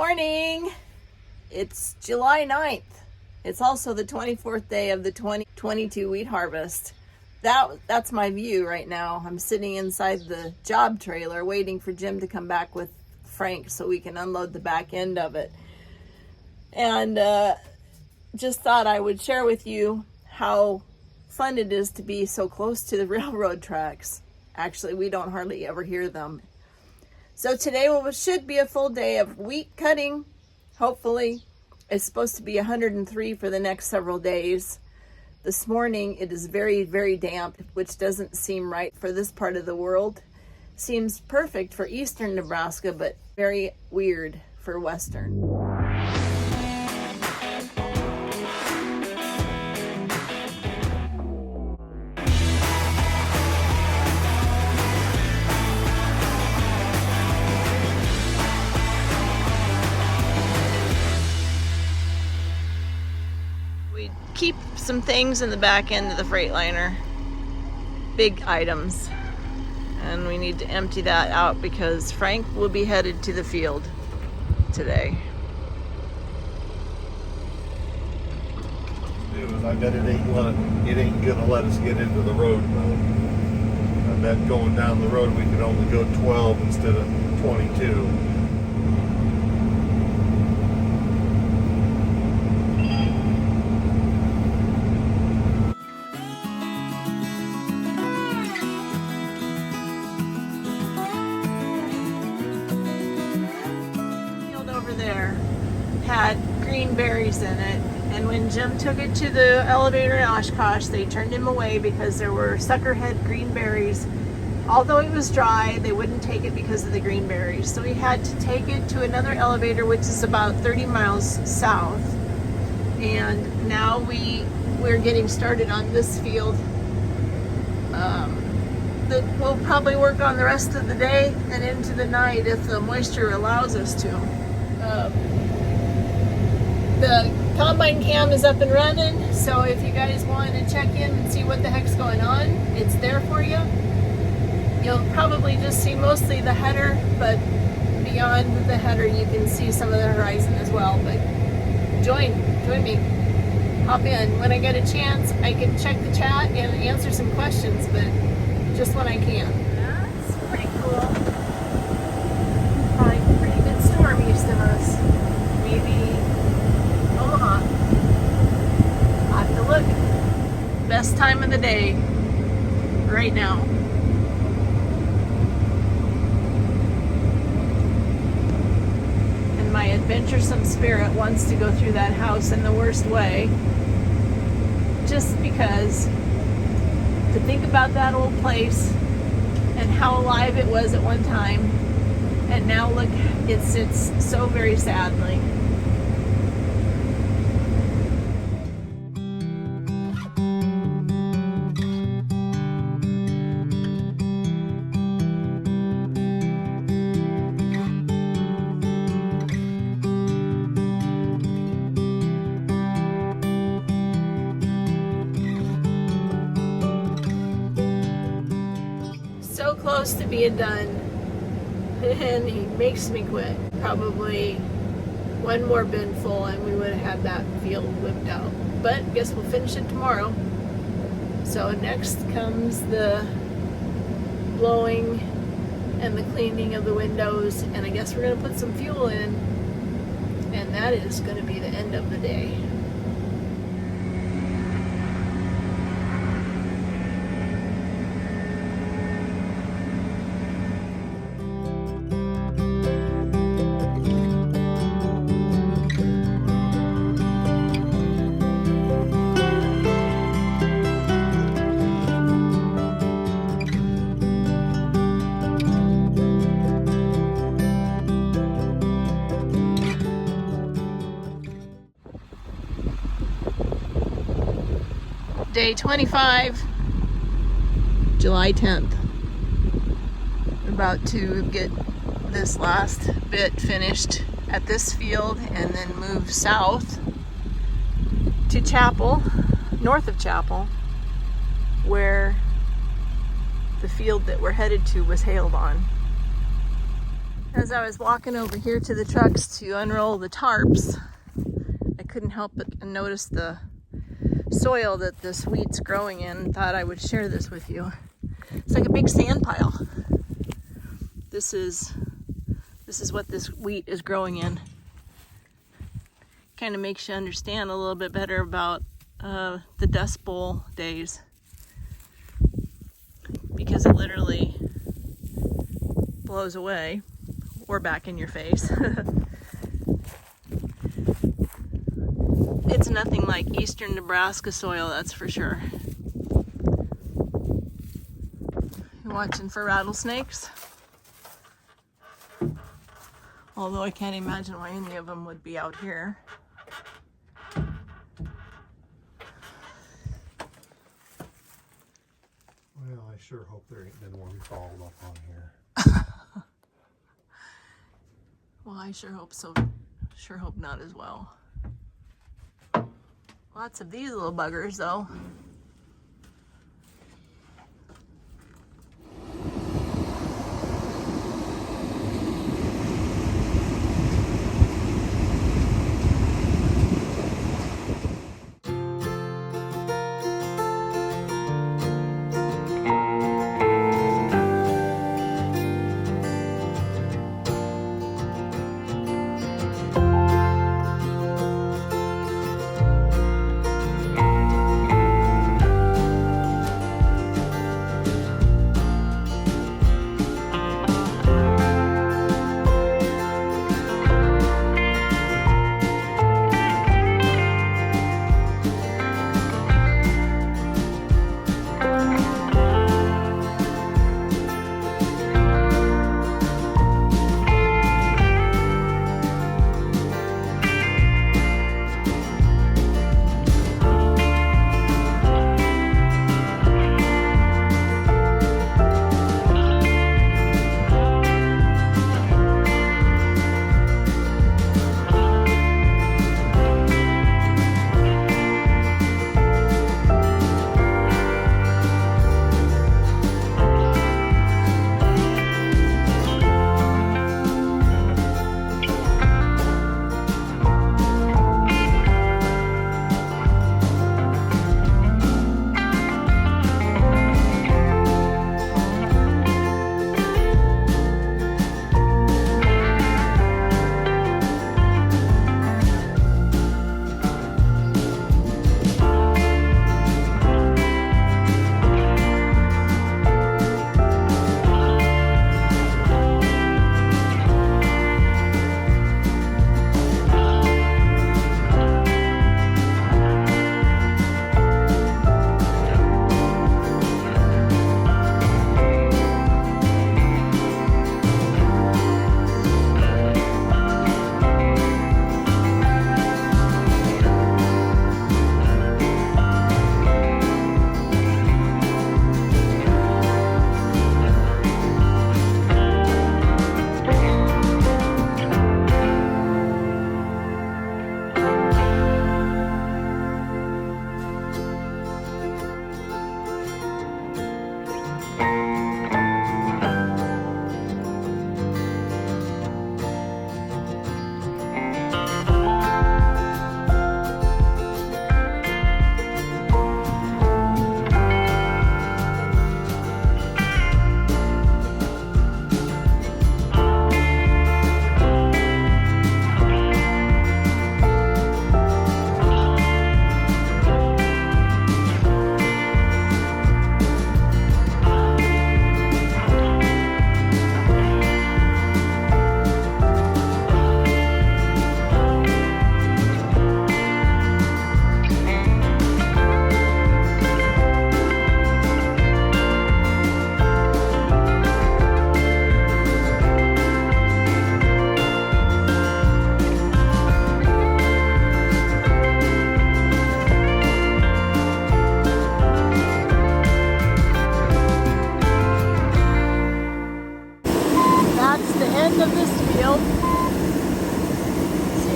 morning. It's July 9th. It's also the 24th day of the 2022 wheat harvest. That's my view right now. I'm sitting inside the job trailer waiting for Jim to come back with Frank so we can unload the back end of it. And just thought I would share with you how fun it is to be so close to the railroad tracks. Actually, we don't hardly ever hear them. So today should be a full day of wheat cutting. Hopefully, it's supposed to be 103 for the next several days. This morning, it is very, very damp, which doesn't seem right for this part of the world. Seems perfect for eastern Nebraska, but very weird for western. We keep some things in the back end of the Freightliner, big items, and we need to empty that out because Frank will be headed to the field today. I bet it ain't gonna let us get into the road though. I bet going down the road we could only go 12 instead of 22. There had green berries in it, and when Jim took it to the elevator in Oshkosh, they turned him away because there were suckerhead green berries. Although it was dry, they wouldn't take it because of the green berries, so he had to take it to another elevator, which is about 30 miles south. And now we're getting started on this field that we'll probably work on the rest of the day and into the night if the moisture allows us to. The combine cam is up and running, so if you guys want to check in and see what the heck's going on, it's there for you. You'll probably just see mostly the header, but beyond the header you can see some of the horizon as well. But join me, hop in. When I get a chance, I can check the chat and answer some questions, but just when I can. That's pretty cool. Probably a pretty good storm east of us. Maybe Omaha. I'll have to look. Best time of the day right now. And my adventuresome spirit wants to go through that house in the worst way. Just because to think about that old place and how alive it was at one time. And now look, it sits so very sadly. So close to being done. And he makes me quit. Probably one more bin full and we would have had that field whipped out. But guess we'll finish it tomorrow. So next comes the blowing and the cleaning of the windows, and I guess we're going to put some fuel in, and that is going to be the end of the day. Day 25, July 10th. We're about to get this last bit finished at this field and then move south to Chapel, north of Chapel, where the field that we're headed to was hailed on. As I was walking over here to the trucks to unroll the tarps, I couldn't help but notice the soil that this wheat's growing in and thought I would share this with you. It's like a big sand pile. This is what this wheat is growing in. Kind of makes you understand a little bit better about the Dust Bowl days, because it literally blows away or back in your face. It's nothing like eastern Nebraska soil, that's for sure. You watching for rattlesnakes? Although I can't imagine why any of them would be out here. Well, I sure hope there ain't been one crawled up on here. Well, I sure hope so. Sure hope not as well. Lots of these little buggers, though.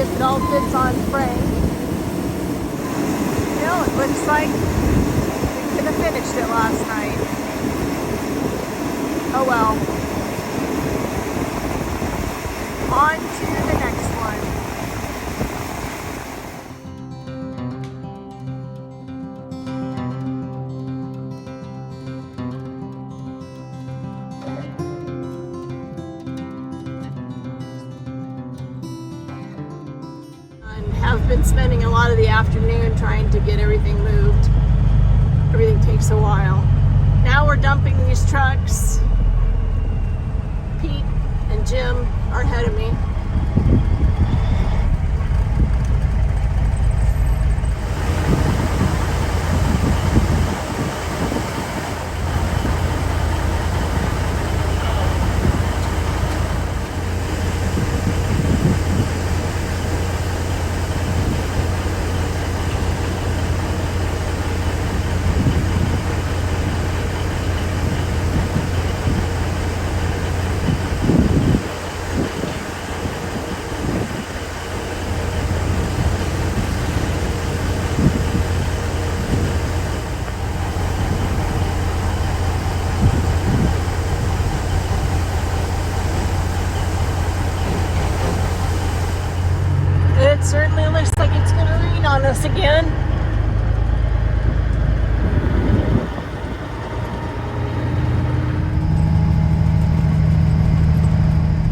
It all fits on frame. You know, it looks like we could have finished it last night. Oh well. been spending a lot of the afternoon trying to get everything moved. Everything takes a while. Now we're dumping these trucks. Pete and Jim are ahead of me. It certainly looks like it's going to rain on us again.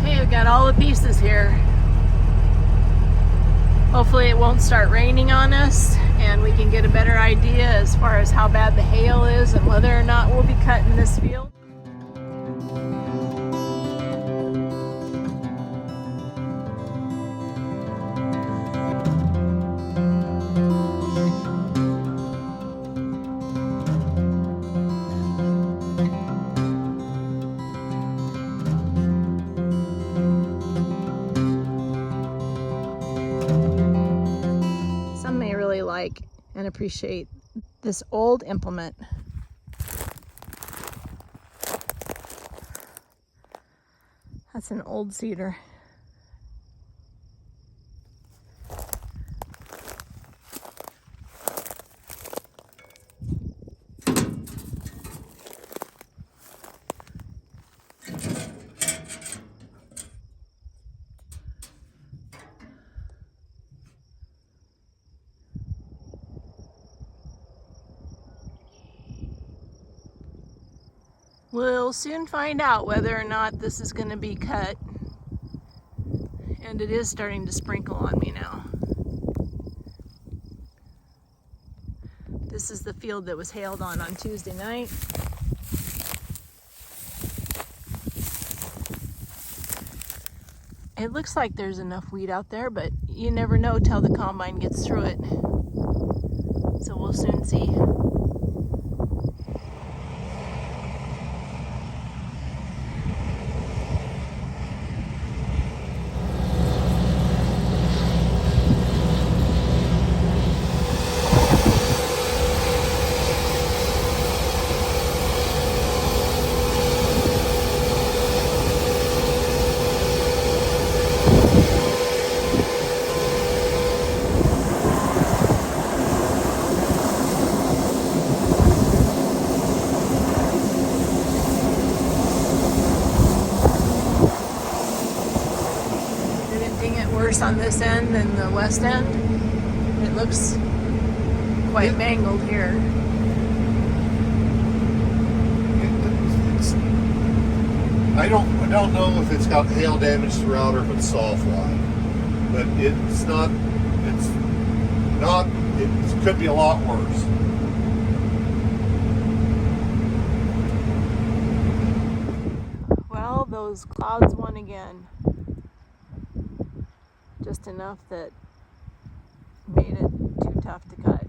Okay, we've got all the pieces here. Hopefully it won't start raining on us and we can get a better idea as far as how bad the hail is and whether or not we'll be cutting this field. Some may really like and appreciate this old implement. That's an old cedar. We'll soon find out whether or not this is going to be cut. And it is starting to sprinkle on me now. This is the field that was hailed on Tuesday night. It looks like there's enough wheat out there, but you never know till the combine gets through it. So we'll soon see. Worse on this end than the west end. It looks quite mangled here. I don't know if it's got hail damage throughout or if it's sawfly, but it could be a lot worse. Well, those clouds won again. Just enough that made it too tough to cut.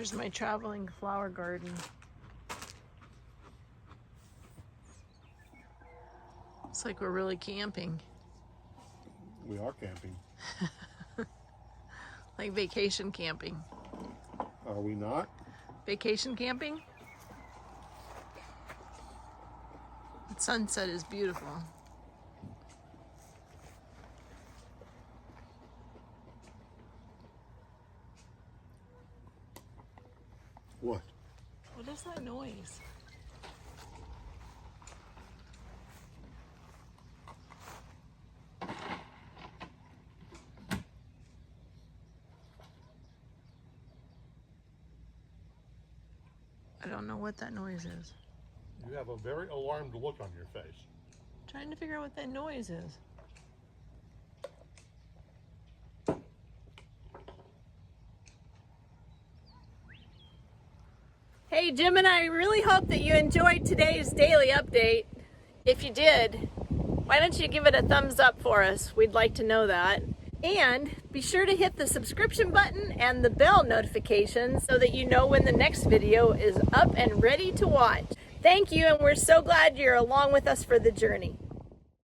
Here's my traveling flower garden. Looks like we're really camping. We are camping. Like vacation camping. Are we not? Vacation camping? The sunset is beautiful. What? What is that noise? I don't know what that noise is. You have a very alarmed look on your face. I'm trying to figure out what that noise is. Hey Jim and I really hope that you enjoyed today's daily update. If you did, why don't you give it a thumbs up for us? We'd like to know that. And be sure to hit the subscription button and the bell notifications so that you know when the next video is up and ready to watch. Thank you, and we're so glad you're along with us for the journey.